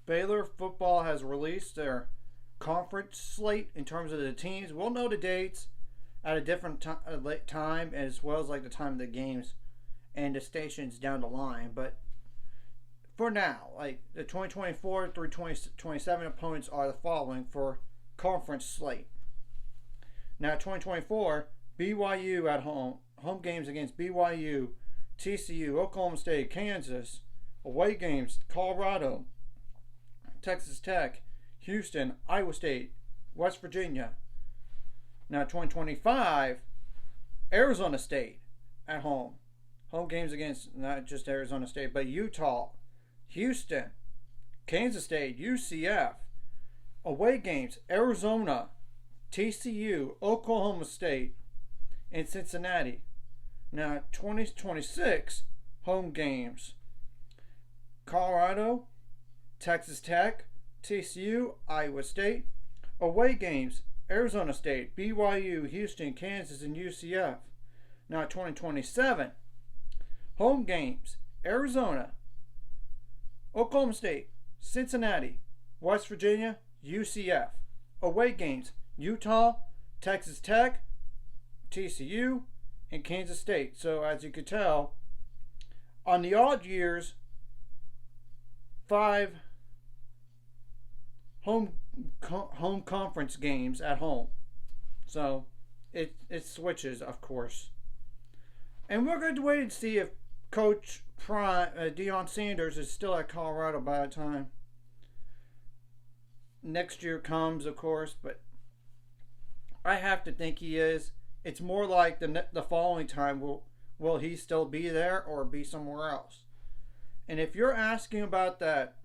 Baylor football has released their conference slate in terms of the teams. We'll know the dates at a different time, as well as like the time of the games and the stations down the line. But for now, like the 2024 through 2027 opponents are the following for conference slate. Now 2024, BYU at home games against BYU, TCU, Oklahoma State, Kansas. Away games: Colorado, Texas Tech, Houston, Iowa State, West Virginia. Now 2025, Arizona State at home. Home games against not just Arizona State, but Utah, Houston, Kansas State, UCF. Away games: Arizona, TCU, Oklahoma State, and Cincinnati. Now 2026, home games: Colorado, Texas Tech, TCU, Iowa State. Away games: Arizona State, BYU, Houston, Kansas, and UCF. Now 2027, home games: Arizona, Oklahoma State, Cincinnati, West Virginia, UCF. Away games: Utah, Texas Tech, TCU, and Kansas State. So as you could tell, on the odd years, 5 home conference games at home. So it switches, of course. And we're going to wait and see if Coach Deion Sanders is still at Colorado by the time next year comes, of course. But I have to think he is. It's more like the following time, will he still be there or be somewhere else? And if you're asking about that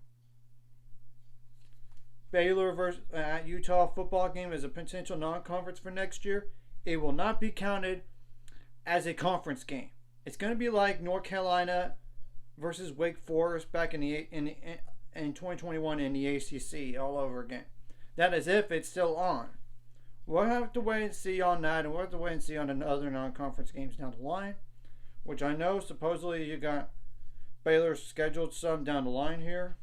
Baylor versus Utah football game as a potential non-conference for next year, it will not be counted as a conference game. It's going to be like North Carolina versus Wake Forest back in 2021 in the ACC all over again. That is if it's still on. We'll have to wait and see on that, and we'll have to wait and see on the other non-conference games down the line, which I know supposedly you got Baylor scheduled some down the line here.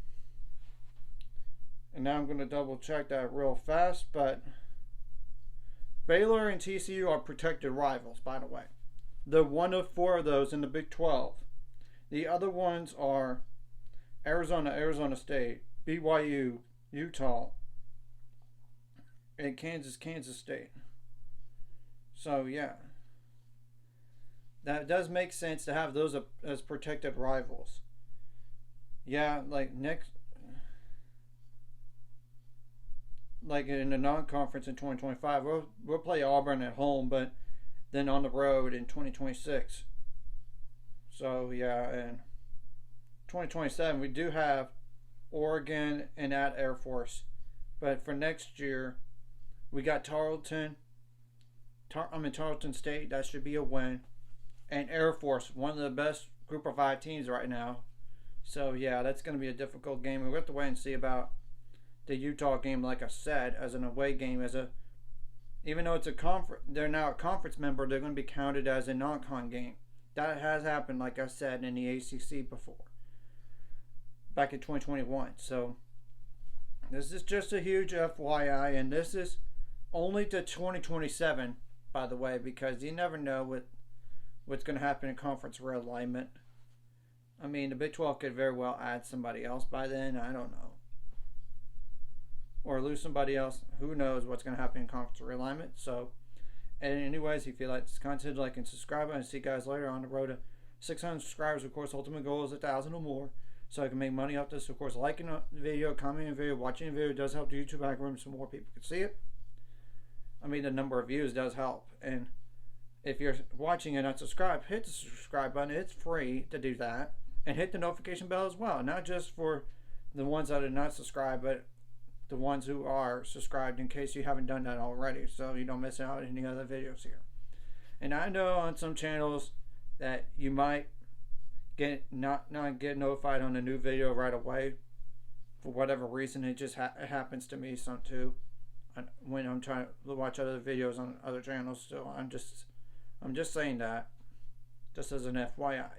And now I'm going to double check that real fast, but Baylor and TCU are protected rivals, by the way. They're one of 4 of those in the Big 12. The other ones are Arizona State, BYU, Utah, and Kansas State. So, yeah. That does make sense to have those as protected rivals. Yeah, like in the non-conference in 2025, we'll play Auburn at home, but then on the road in 2026. So, yeah, and 2027, we do have Oregon and at Air Force. But for next year, we got Tarleton State. That should be a win. And Air Force, one of the best group of 5 teams right now. So, yeah, that's going to be a difficult game. We have to wait and see about the Utah game, like I said, as an away game. Even though it's a conference, they're now a conference member, they're going to be counted as a non-con game. That has happened, like I said, in the ACC before, back in 2021. So, this is just a huge FYI, and this is only to 2027, by the way, because you never know what's going to happen in conference realignment. I mean, the Big 12 could very well add somebody else by then. I don't know. Or lose somebody else. Who knows what's going to happen in conference realignment. So, and anyways, if you like this content, like and subscribe. And see you guys later on the road to 600 subscribers. Of course, ultimate goal is 1,000 or more. So I can make money off this. Of course, liking the video, commenting the video, watching the video does help the YouTube algorithm so more people can see it. I mean, the number of views does help. And if you're watching and not subscribed, hit the subscribe button. It's free to do that. And hit the notification bell as well. Not just for the ones that are not subscribed, but the ones who are subscribed in case you haven't done that already, so you don't miss out on any other videos here. And I know on some channels that you might not get notified on a new video right away for whatever reason. It just happens to me some too when I'm trying to watch other videos on other channels. So I'm just saying that just as an FYI.